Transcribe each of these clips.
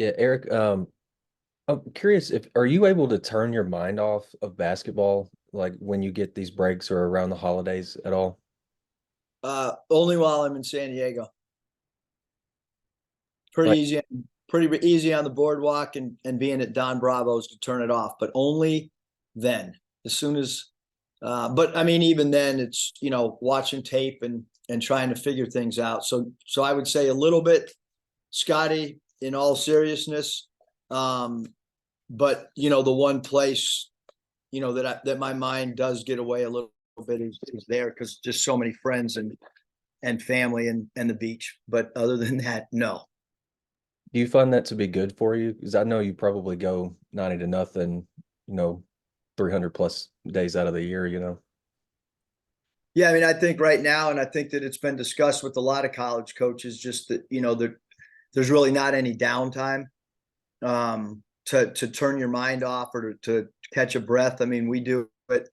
Yeah, Eric, I'm curious if are you able to turn your mind off of basketball like when you get these breaks or around the holidays at all? Only while I'm in San Diego. Pretty Like, easy, pretty easy on the boardwalk and being at Don Bravo's to turn it off, but only then. As soon as, but I mean, even then, it's watching tape and trying to figure things out. So I would say a little bit, Scotty, in all seriousness. Um, but the one place that my mind does get away a little bit is there because just so many friends and family and the beach. But other than that, no. do you find that to be good for you? Because I know you probably go 90 to nothing, you know, 300 plus days out of the year. Yeah, I mean, I think right now, and I think that it's been discussed with a lot of college coaches, just that there's really not any downtime to turn your mind off or to catch a breath. I mean, we do it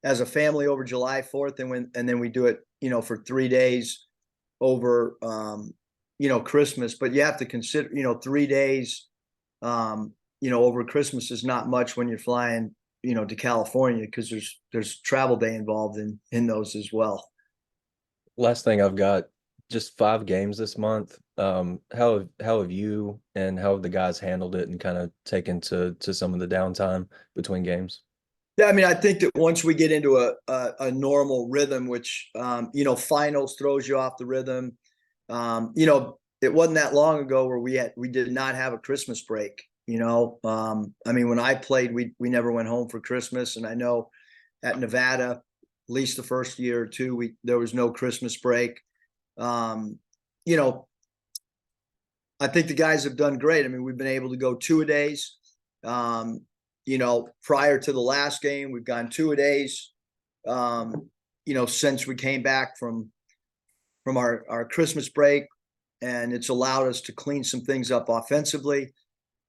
as a family over July 4th, and then we do it, for 3 days over Christmas. But you have to consider, 3 days over Christmas is not much when you're flying, to California because there's travel day involved in those as well. Last thing I've got just 5 games this month. How have you and how have the guys handled it and kind of taken to some of the downtime between games? Yeah, I mean, I think that once we get into a normal rhythm, which finals throws you off the rhythm. It wasn't that long ago where we did not have a Christmas break. I mean, when I played, we never went home for Christmas, and I know at Nevada, at least the first year or two, there was no Christmas break. Um, you know, I think the guys have done great. I mean, we've been able to go 2-a-days. Prior to the last game, we've gone 2-a-days. Since we came back from our Christmas break, and it's allowed us to clean some things up offensively.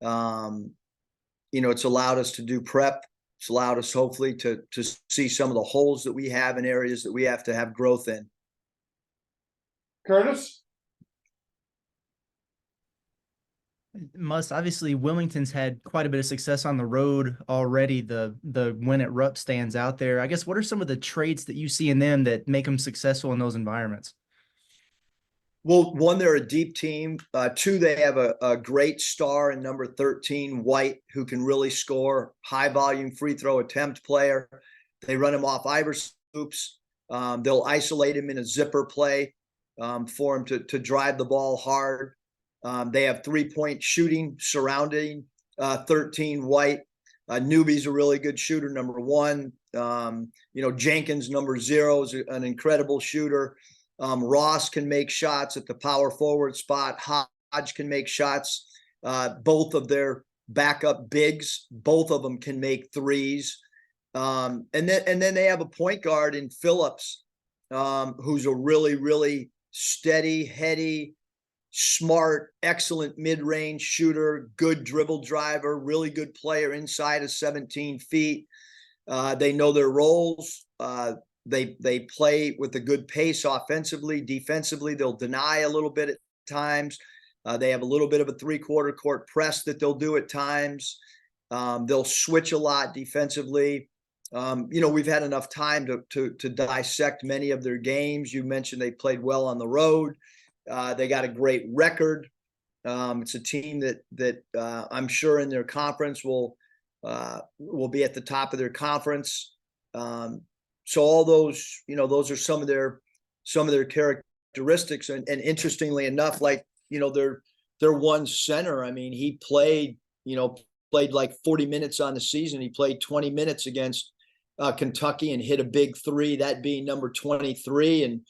It's allowed us to do prep. It's allowed us hopefully to see some of the holes that we have in areas that we have to have growth in. Curtis? Must obviously Wilmington's had quite a bit of success on the road already. The win at Rupp stands out there. I guess what are some of the traits that you see in them that make them successful in those environments? Well, one, they're a deep team. Two, they have a great star in number 13, White, who can really score, high volume free throw attempt player. They run him off Iverson hoops. They'll isolate him in a zipper play for him to drive the ball hard. They have 3-point shooting surrounding 13, White. Newby's a really good shooter, number 1. Jenkins, number 0, is an incredible shooter. Ross can make shots at the power forward spot. Hodge can make shots. Both of their backup bigs, both of them can make threes. And then they have a point guard in Phillips, who's a really, really steady, heady, smart, excellent mid-range shooter, good dribble driver, really good player inside of 17 feet. They know their roles. They play with a good pace offensively. Defensively, they'll deny a little bit at times. They have a little bit of a 3/4 court press that they'll do at times. They'll switch a lot defensively. We've had enough time to dissect many of their games. You mentioned they played well on the road. They got a great record. It's a team that I'm sure in their conference will be at the top of their conference. So all those are some of their characteristics. And interestingly enough, like, their one center, I mean, he played like 40 minutes on the season. He played 20 minutes against Kentucky and hit a big three, that being number 23, and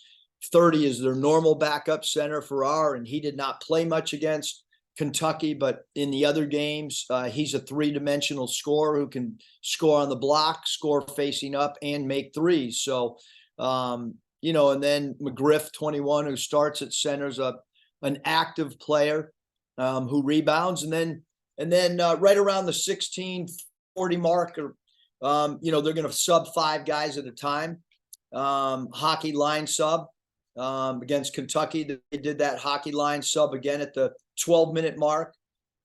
30 is their normal backup center, Farrar, and he did not play much against Kentucky, but in the other games, he's a three-dimensional scorer who can score on the block, score facing up, and make threes. So, and then McGriff, 21, who starts at center, is an active player who rebounds, and then right around the 16-40 mark, or they're going to sub 5 guys at a time. Hockey line sub against Kentucky. They did that hockey line sub again at the 12-minute mark.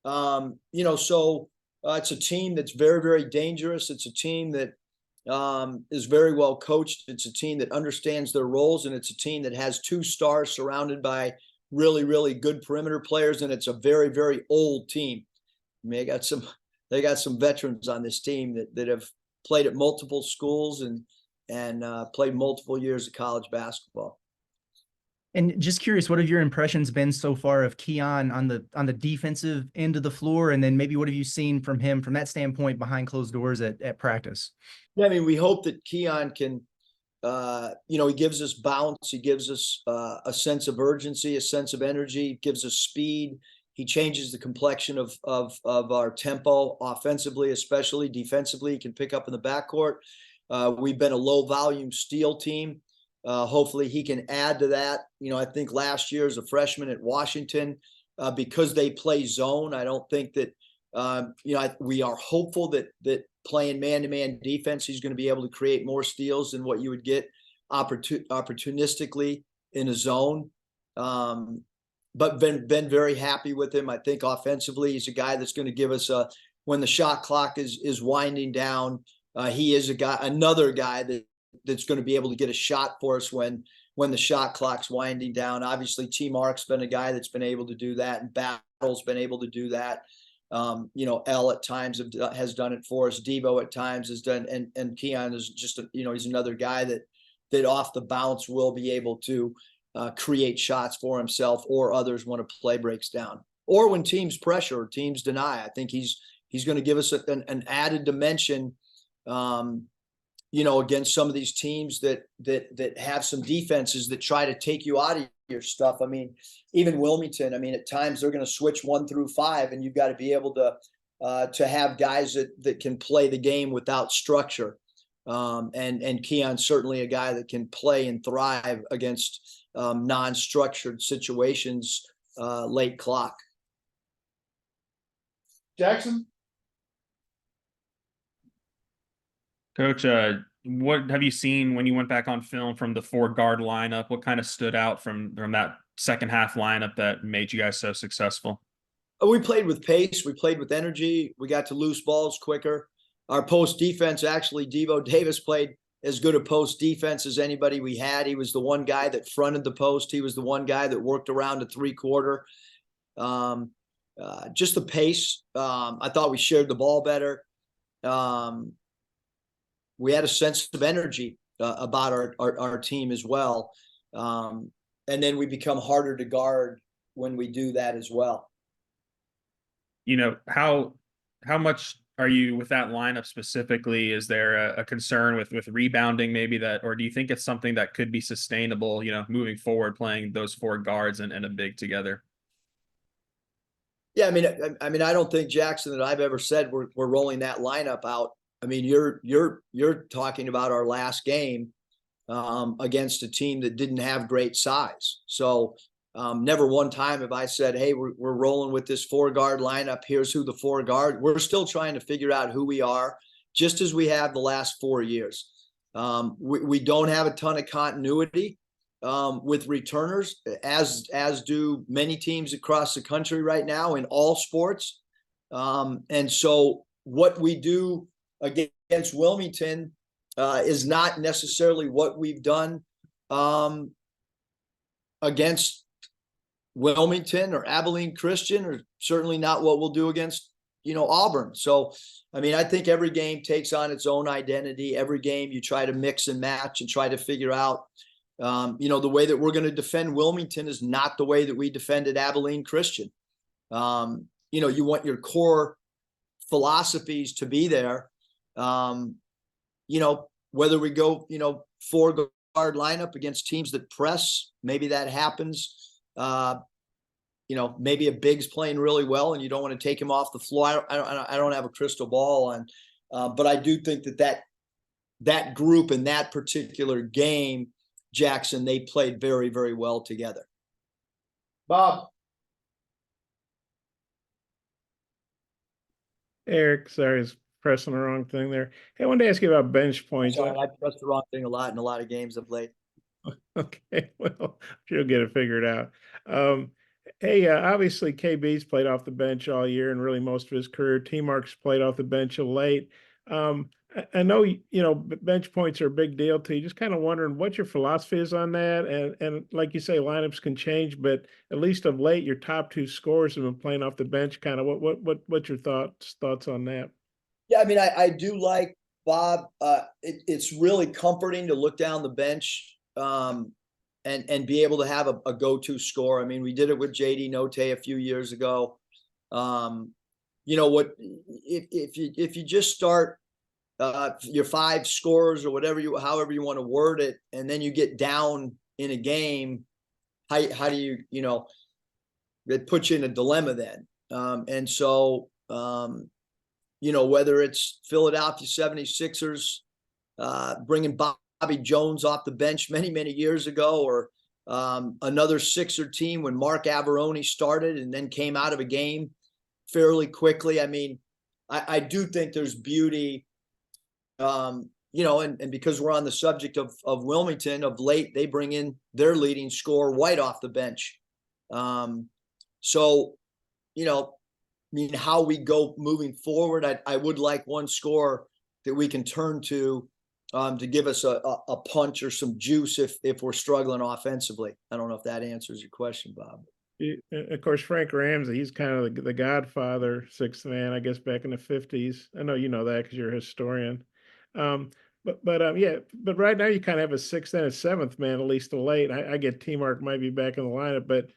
So it's a team that's very, very dangerous. It's a team that is very well coached. It's a team that understands their roles, and it's a team that has 2 stars surrounded by really, really good perimeter players. And it's a very, very old team. I mean, they got some veterans on this team that have played at multiple schools and played multiple years of college basketball. And just curious, what have your impressions been so far of Keon on the defensive end of the floor? And then maybe what have you seen from him from that standpoint behind closed doors at practice? Yeah, I mean, we hope that Keon can, he gives us bounce. He gives us a sense of urgency, a sense of energy, gives us speed. He changes the complexion of our tempo offensively, especially defensively. He can pick up in the backcourt. We've been a low volume steal team. Hopefully he can add to that. I think last year as a freshman at Washington, because they play zone, I don't think that, we are hopeful that playing man-to-man defense, he's going to be able to create more steals than what you would get opportunistically in a zone. But been very happy with him. I think offensively, he's a guy that's going to give us when the shot clock is winding down. He is another guy that's going to be able to get a shot for us when the shot clock's winding down. Obviously, T. Mark's been a guy that's been able to do that, and Battle's been able to do that. L at times has done it for us. Devo at times has done, and Keon is just he's another guy that off the bounce will be able to create shots for himself or others when a play breaks down, or when teams pressure or teams deny. I think he's going to give us an added dimension. Against some of these teams that have some defenses that try to take you out of your stuff. I mean, even Wilmington, at times they're going to switch 1 through 5, and you've got to be able to have guys that can play the game without structure. And Keon's certainly a guy that can play and thrive against non-structured situations late clock. Jackson? Coach, what have you seen when you went back on film from the 4-guard lineup? What kind of stood out from that second half lineup that made you guys so successful? We played with pace. We played with energy. We got to loose balls quicker. Our post defense, actually, Devo Davis played as good a post defense as anybody we had. He was the one guy that fronted the post. He was the one guy that worked around a 3-quarter. Just the pace. I thought we shared the ball better. We had a sense of energy about our team as well. And then we become harder to guard when we do that as well. How much are you with that lineup specifically? Is there a concern with rebounding maybe or do you think it's something that could be sustainable, moving forward, playing those 4 guards and a big together? Yeah, I don't think, Jackson, that I've ever said we're rolling that lineup out. You're talking about our last game against a team that didn't have great size. So never one time have I said, hey, we're rolling with this 4-guard lineup. Here's who the 4 guard. We're still trying to figure out who we are, just as we have the last 4 years. We don't have a ton of continuity with returners, as do many teams across the country right now in all sports. And so what we do against Wilmington is not necessarily what we've done against Wilmington or Abilene Christian, or certainly not what we'll do against Auburn. So I think every game takes on its own identity. Every game you try to mix and match and try to figure out the way that we're going to defend Wilmington is not the way that we defended Abilene Christian. You want your core philosophies to be there. Whether we go, 4-guard lineup against teams that press, maybe that happens. Maybe a big's playing really well and you don't want to take him off the floor. I don't have a crystal ball on, but I do think that group in that particular game, Jackson, they played very, very well together. Bob? Eric, sorry, I was pressing the wrong thing there. Hey, I wanted to ask you about bench points. Sorry, I pressed the wrong thing a lot in a lot of games of late. Okay, well, you'll get it figured out. Hey, obviously KB's played off the bench all year and really most of his career. T-Mark's played off the bench of late. I know bench points are a big deal to you. Just kind of wondering what your philosophy is on that. And like you say, lineups can change, but at least of late, your top two scorers have been playing off the bench. Kind of what's your thoughts on that? Yeah, I mean, I do like Bob. It's really comforting to look down the bench and be able to have a go-to score. I mean, we did it with JD Note a few years ago. What if you just start your five scorers or however you want to word it, and then you get down in a game, how do you it puts you in a dilemma then. And so whether it's Philadelphia 76ers bringing Bobby Jones off the bench many, many years ago, or another Sixer team when Mark Averone started and then came out of a game fairly quickly. I mean, I do think there's beauty, and because we're on the subject of Wilmington, of late, they bring in their leading scorer, White, off the bench. I mean, how we go moving forward, I would like one scorer that we can turn to give us a punch or some juice if we're struggling offensively. I don't know if that answers your question, Bob. Of course, Frank Ramsey, he's kind of the godfather, sixth man, I guess, back in the 50s. I know you know that because you're a historian. But right now you kind of have a sixth and a seventh man, at least of late. I get T-Mark might be back in the lineup, but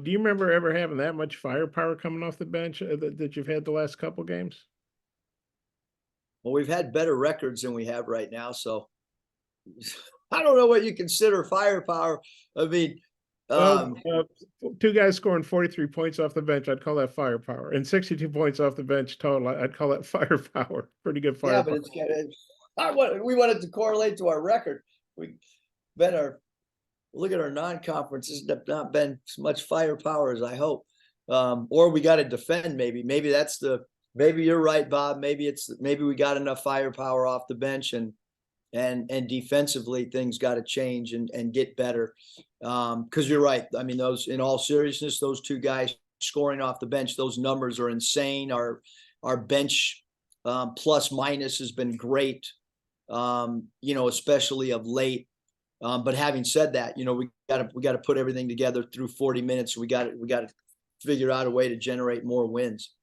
do you remember ever having that much firepower coming off the bench that you've had the last couple games? Well, we've had better records than we have right now, so I don't know what you consider firepower. I mean, two guys scoring 43 points off the bench, I'd call that firepower, and 62 points off the bench total, I'd call that firepower. Pretty good firepower. Yeah, but we want it to correlate to our record. Look at our non-conference. It's not been as much firepower as I hope. Or we got to defend. Maybe you're right, Bob. Maybe we got enough firepower off the bench, and defensively things got to change and get better. Because you're right. I mean, in all seriousness, those two guys scoring off the bench, those numbers are insane. Our bench plus minus has been great. Especially of late. But having said that, we got to put everything together through 40 minutes. We got to figure out a way to generate more wins.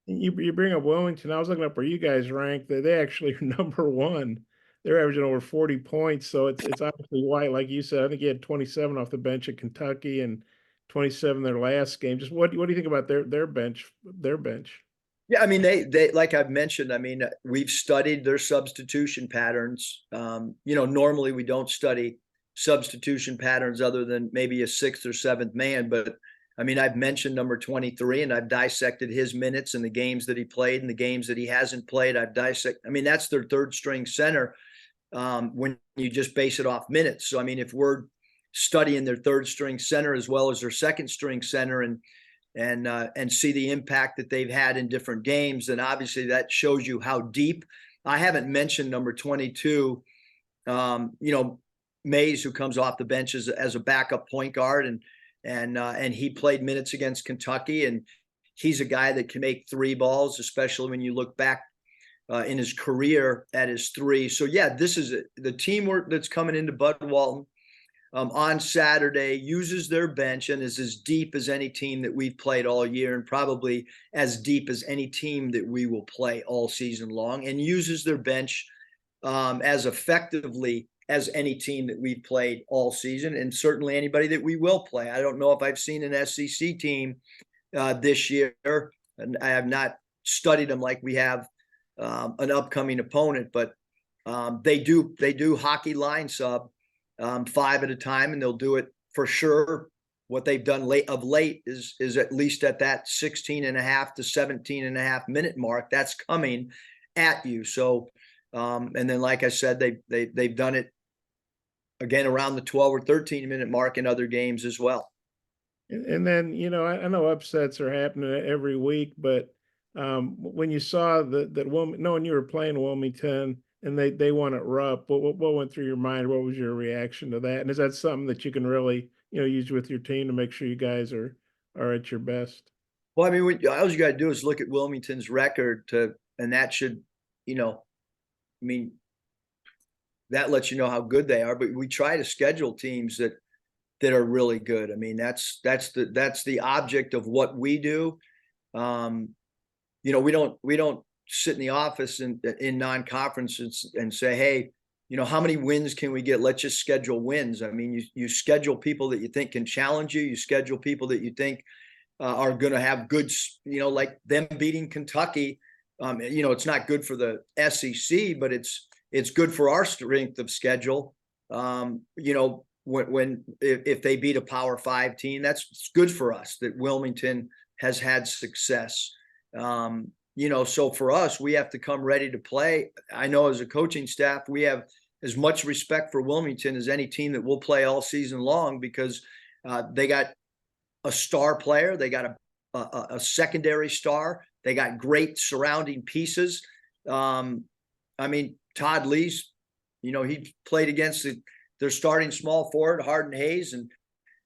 You bring up Wilmington. I was looking up where you guys rank. They actually are number one. They're averaging over 40 points. So it's obviously White, like you said. I think he had 27 off the bench at Kentucky and 27 their last game. Just what do you think about their bench? Yeah, I mean, they like I've mentioned, I mean, we've studied their substitution patterns. Normally we don't study substitution patterns other than maybe a sixth or seventh man. But I mean, I've mentioned number 23, and I've dissected his minutes and the games that he played and the games that he hasn't played. I mean, that's their third string center when you just base it off minutes. So, I mean, if we're studying their third string center as well as their second string center and see the impact that they've had in different games, and obviously that shows you how deep. I haven't mentioned number 22, Mays, who comes off the bench as a backup point guard, and he played minutes against Kentucky, and he's a guy that can make three balls, especially when you look back in his career at his three. So yeah, this is the teamwork that's coming into Bud Walton. On Saturday, uses their bench and is as deep as any team that we've played all year, and probably as deep as any team that we will play all season long, and uses their bench as effectively as any team that we've played all season, and certainly anybody that we will play. I don't know if I've seen an SEC team this year, and I have not studied them like we have an upcoming opponent, but they do hockey line sub. 5 at a time, and they'll do it for sure. What they've done late is at least at that 16 and a half to 17 and a half minute mark. That's coming at you. So, and then, like I said, they've done it again around the 12 or 13 minute mark in other games as well. And then, I know upsets are happening every week, but when you saw knowing you were playing Wilmington, and they won at Rupp, what went through your mind? What was your reaction to that? And is that something that you can really, use with your team to make sure you guys are are at your best? Well, I mean, all you got to do is look at Wilmington's record and that should, I mean, that lets you know how good they are. But we try to schedule teams that are really good. I mean, that's the object of what we do. We don't sit in the office in non-conferences and say, hey, how many wins can we get? Let's just schedule wins. I mean, you schedule people that you think can challenge you. You schedule people that you think are going to have good, like them beating Kentucky. It's not good for the SEC, but it's good for our strength of schedule. If they beat a Power 5 team, that's good for us that Wilmington has had success. So for us, we have to come ready to play. I know as a coaching staff, we have as much respect for Wilmington as any team that will play all season long because they got a star player, they got a secondary star, they got great surrounding pieces. Todd Lee's, he played against their starting small forward, Harden Hayes,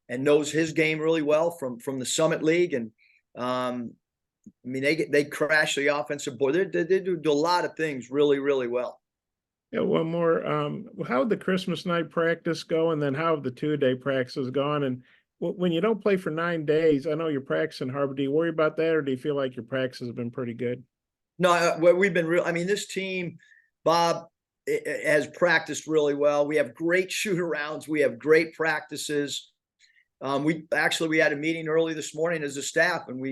and knows his game really well from the Summit League. And they crash the offensive board. They do a lot of things really, really well. Yeah, one more. How would the Christmas night practice go? And then how have the 2-day practices gone? And when you don't play for 9 days, I know you're practicing hard, but do you worry about that? Or do you feel like your practice has been pretty good? No, we've been this team, Bob, has practiced really well. We have great shoot-arounds. We have great practices. We had a meeting early this morning as a staff, and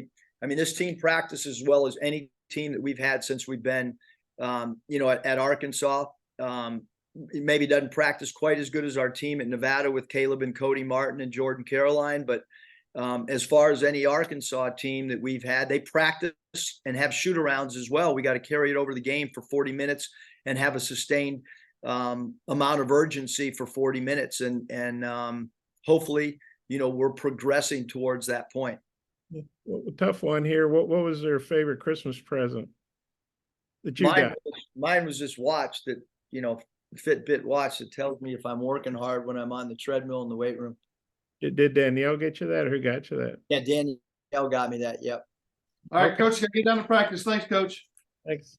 this team practices as well as any team that we've had since we've been, at Arkansas. Maybe doesn't practice quite as good as our team at Nevada with Caleb and Cody Martin and Jordan Caroline. But as far as any Arkansas team that we've had, they practice and have shoot-arounds as well. We got to carry it over the game for 40 minutes and have a sustained amount of urgency for 40 minutes. And hopefully, we're progressing towards that point. Well, tough one here. What was their favorite Christmas present that you got? Mine was this watch that, Fitbit watch that tells me if I'm working hard when I'm on the treadmill in the weight room. Did Danielle get you that, or who got you that? Yeah, Danielle got me that. Yep. All right, coach, gotta get down to practice. Thanks, coach. Thanks.